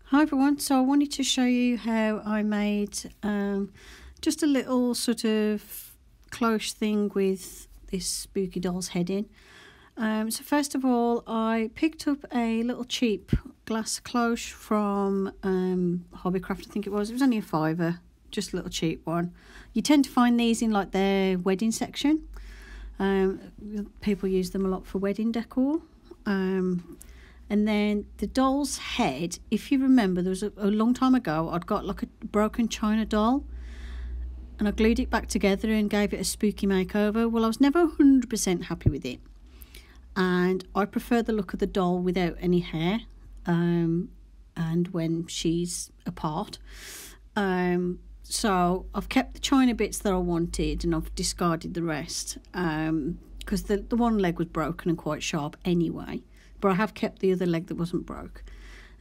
Hi everyone, so I wanted to show you how I made just a little sort of cloche thing with this spooky doll's head in. So first of all, I picked up a little cheap glass cloche from Hobbycraft, I think it was only a £5, just a little cheap one. You tend to find these in like their wedding section. People use them a lot for wedding decor. And then the doll's head, if you remember, there was a long time ago, I'd got like a broken china doll and I glued it back together and gave it a spooky makeover. Well, I was never 100% happy with it. And I prefer the look of the doll without any hair and when she's apart. So I've kept the china bits that I wanted and I've discarded the rest because the one leg was broken and quite sharp anyway. But I have kept the other leg that wasn't broke.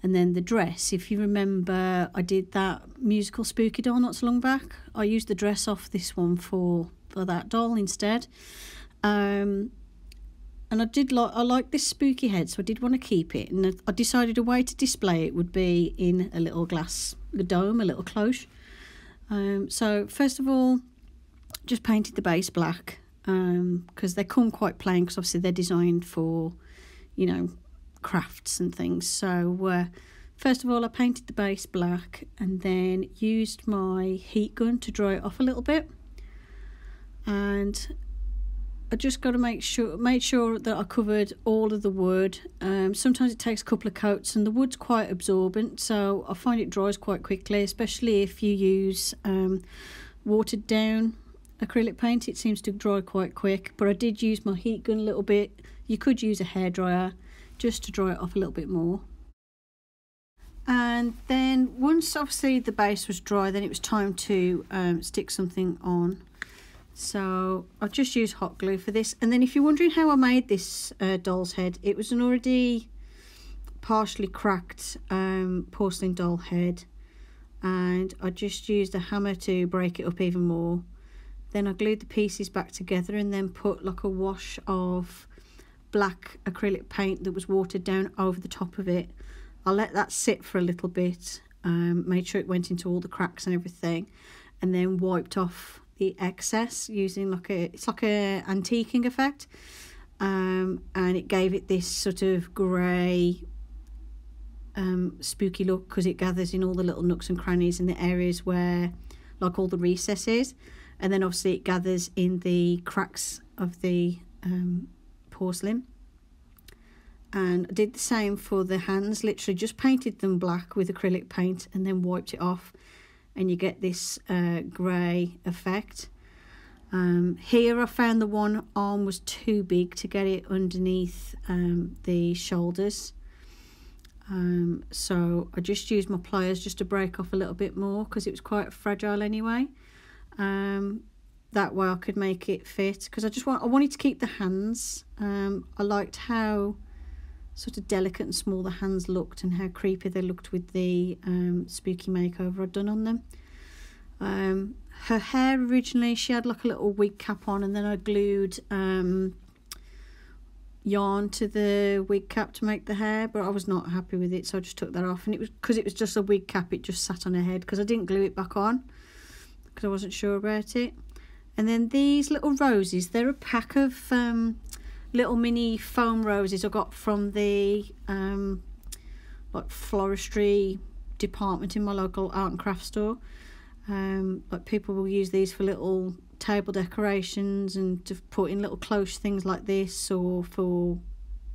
And then the dress, if you remember, I did that musical spooky doll not so long back. I used the dress off this one for that doll instead. And I like this spooky head, so I did want to keep it. And I decided a way to display it would be in a little glass dome, a little cloche. So first of all, just painted the base black because they come quite plain because obviously they're designed for, you know, crafts and things. So first of all, I painted the base black and then used my heat gun to dry it off a little bit. And I just got to made sure that I covered all of the wood. Sometimes it takes a couple of coats and the wood's quite absorbent, so I find it dries quite quickly, especially if you use watered down acrylic paint. It seems to dry quite quick, but I did use my heat gun a little bit. You could use a hairdryer just to dry it off a little bit more. And then once obviously the base was dry, then it was time to stick something on. So I've just used hot glue for this. And then if you're wondering how I made this doll's head, it was an already partially cracked porcelain doll head, and I just used a hammer to break it up even more. Then I glued the pieces back together and then put like a wash of black acrylic paint that was watered down over the top of it. I let that sit for a little bit, made sure it went into all the cracks and everything, and then wiped off the excess using it's like a antiquing effect, and it gave it this sort of grey spooky look because it gathers in all the little nooks and crannies in the areas where like all the recesses, and then obviously it gathers in the cracks of the porcelain. And I did the same for the hands, literally just painted them black with acrylic paint and then wiped it off, and you get this grey effect. Here I found the one arm was too big to get it underneath the shoulders, so I just used my pliers just to break off a little bit more because it was quite fragile anyway. That way I could make it fit because I wanted to keep the hands. I liked how sort of delicate and small the hands looked and how creepy they looked with the spooky makeover I'd done on them. Her hair originally, she had like a little wig cap on, and then I glued yarn to the wig cap to make the hair, but I was not happy with it, so I just took that off. And it was because it was just a wig cap, it just sat on her head because I didn't glue it back on because I wasn't sure about it. And then these little roses, they're a pack of little mini foam roses I got from the like floristry department in my local art and craft store. Like people will use these for little table decorations and to put in little cloche things like this, or for,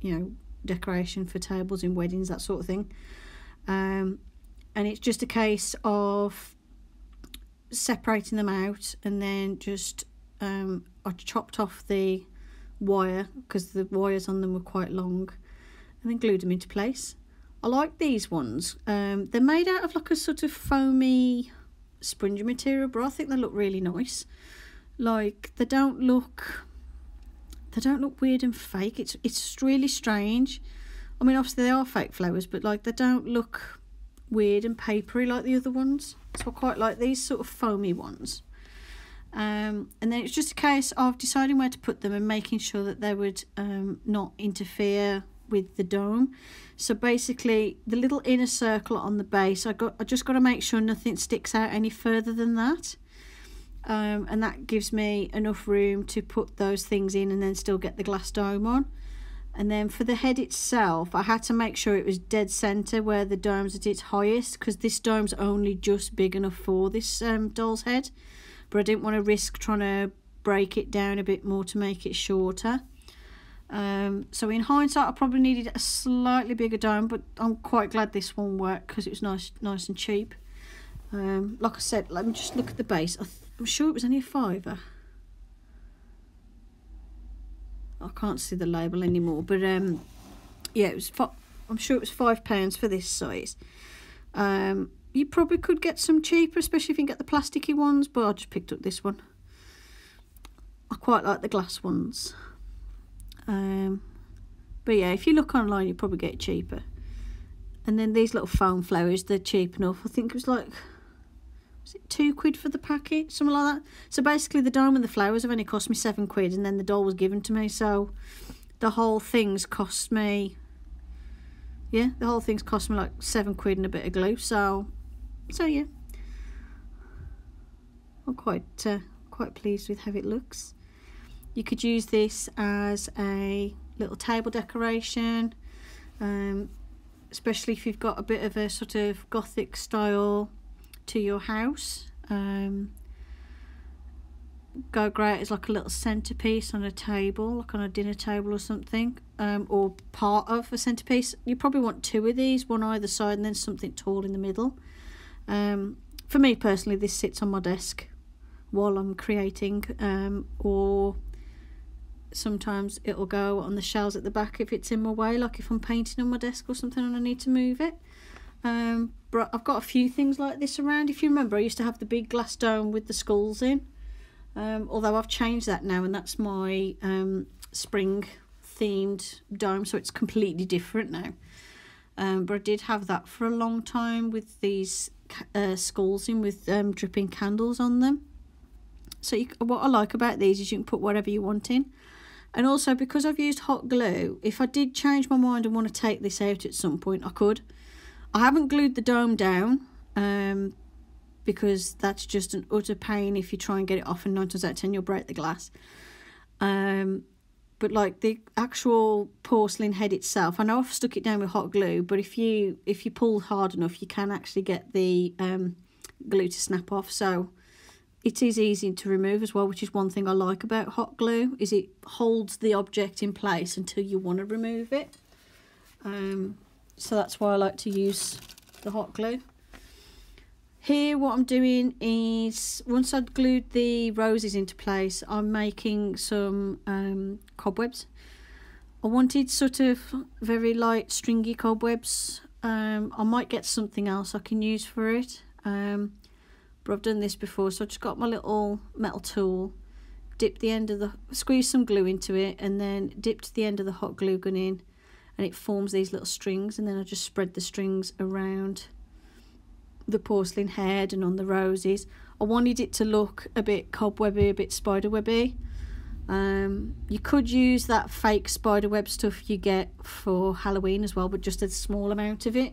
you know, decoration for tables in weddings, that sort of thing. And it's just a case of separating them out, and then just I chopped off the wire because the wires on them were quite long, and then glued them into place. I like these ones. They're made out of like a sort of foamy spongy material, but I think they look really nice. Like they don't look weird and fake. It's really strange. I mean, obviously they are fake flowers, but like they don't look weird and papery like the other ones. So I quite like these sort of foamy ones. And then it's just a case of deciding where to put them and making sure that they would not interfere with the dome. So basically the little inner circle on the base, I just got to make sure nothing sticks out any further than that. And that gives me enough room to put those things in and then still get the glass dome on. And then for the head itself, I had to make sure it was dead centre where the dome's at its highest, because this dome's only just big enough for this doll's head, but I didn't want to risk trying to break it down a bit more to make it shorter. So in hindsight, I probably needed a slightly bigger dome, but I'm quite glad this one worked because it was nice and cheap. Like I said, let me just look at the base. I'm sure it was only a £5. I can't see the label anymore, but yeah, it was. I'm sure it was £5 for this size. You probably could get some cheaper, especially if you can get the plasticky ones, but I just picked up this one. I quite like the glass ones. But yeah, if you look online, you probably get it cheaper. And then these little foam flowers, they're cheap enough. I think it was like, was it £2 for the packet, something like that. So basically the dome and the flowers have only cost me £7, and then the doll was given to me, so the whole thing's cost me, yeah, the whole thing's cost me like £7 and a bit of glue. So yeah, I'm quite pleased with how it looks. You could use this as a little table decoration, especially if you've got a bit of a sort of Gothic style to your house. Go great as like a little centerpiece on a table, like on a dinner table or something, or part of a centerpiece. You probably want 2 of these, one either side, and then something tall in the middle. For me personally, this sits on my desk while I'm creating, or sometimes it'll go on the shelves at the back if it's in my way, like if I'm painting on my desk or something and I need to move it. But I've got a few things like this around. If you remember, I used to have the big glass dome with the skulls in, although I've changed that now, and that's my spring themed dome, so it's completely different now. But I did have that for a long time with these skulls in with dripping candles on them. So what I like about these is you can put whatever you want in. And also, because I've used hot glue, if I did change my mind and want to take this out at some point, I could. I haven't glued the dome down, because that's just an utter pain if you try and get it off, and 9 times out of 10 you'll break the glass. But like the actual porcelain head itself, I know I've stuck it down with hot glue, but if you pull hard enough, you can actually get the glue to snap off. So it is easy to remove as well, which is one thing I like about hot glue, is it holds the object in place until you want to remove it. So that's why I like to use the hot glue. Here what I'm doing is, once I've glued the roses into place, I'm making some cobwebs. I wanted sort of very light stringy cobwebs. I might get something else I can use for it. But I've done this before, so I just got my little metal tool, squeeze some glue into it, and then dipped the end of the hot glue gun in, and it forms these little strings, and then I just spread the strings around the porcelain head and on the roses. I wanted it to look a bit cobwebby, a bit spiderwebby. You could use that fake spiderweb stuff you get for Halloween as well, but just a small amount of it.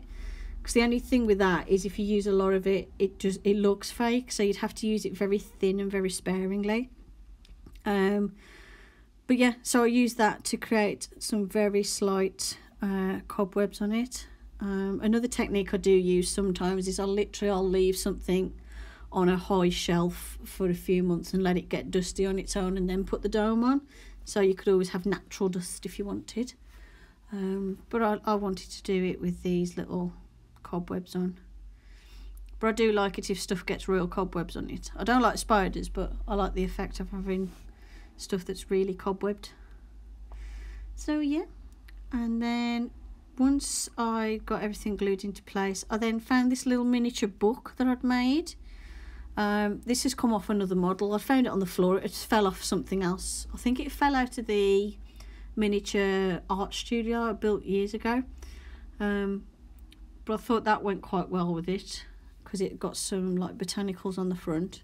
Because the only thing with that is if you use a lot of it, it looks fake, so you'd have to use it very thin and very sparingly. But yeah, so I used that to create some very slight cobwebs on it. Another technique I do use sometimes is I'll leave something on a high shelf for a few months and let it get dusty on its own, and then put the dome on. So you could always have natural dust if you wanted. But I wanted to do it with these little cobwebs on. But I do like it if stuff gets real cobwebs on it. I don't like spiders, but I like the effect of having stuff that's really cobwebbed. So yeah, and then once I got everything glued into place, I then found this little miniature book that I'd made. This has come off another model. I found it on the floor. It just fell off something else. I think it fell out of the miniature art studio I built years ago. But I thought that went quite well with it, because it got some like botanicals on the front.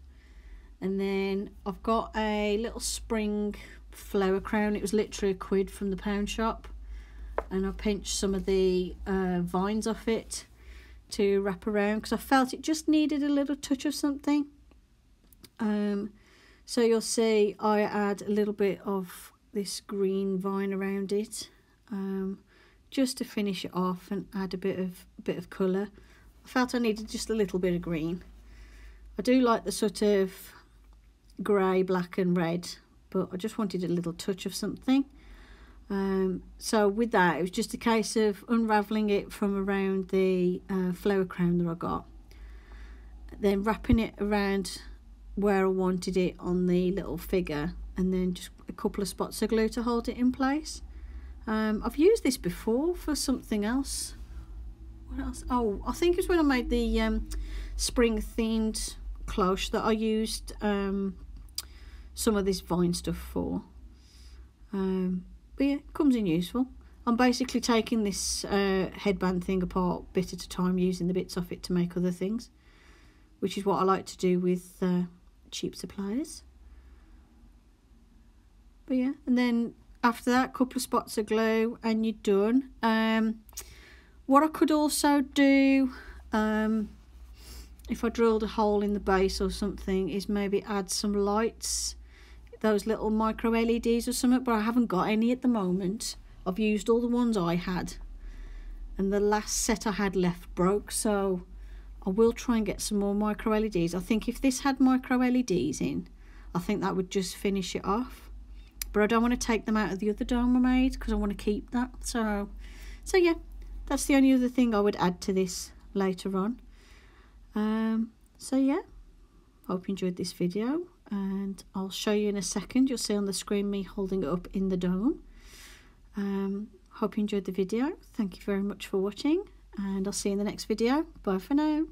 And then I've got a little spring flower crown. It was literally £1 from the pound shop. and I pinched some of the vines off it to wrap around because I felt it just needed a little touch of something. So you'll see I add a little bit of this green vine around it, just to finish it off and add a bit of colour. I felt I needed just a little bit of green. I do like the sort of grey, black and red, but I just wanted a little touch of something. So with that, it was just a case of unravelling it from around the flower crown that I got, then wrapping it around where I wanted it on the little figure, and then just a couple of spots of glue to hold it in place. I've used this before for something else. What else? Oh, I think it was when I made the spring themed cloche that I used some of this vine stuff for. But yeah, it comes in useful. I'm basically taking this headband thing apart bit at a time, using the bits off it to make other things, which is what I like to do with cheap supplies. But yeah, and then after that, a couple of spots of glue and you're done. What I could also do, if I drilled a hole in the base or something, is maybe add some lights, those little micro LEDs or something, but I haven't got any at the moment. I've used all the ones I had, and the last set I had left broke, so I will try and get some more micro LEDs. I think if this had micro LEDs in, I think that would just finish it off. But I don't want to take them out of the other dome I made because I want to keep that. So yeah, that's the only other thing I would add to this later on. So yeah, hope you enjoyed this video, and I'll show you in a second. You'll see on the screen me holding it up in the dome. Hope you enjoyed the video. Thank you very much for watching, and I'll see you in the next video. Bye for now.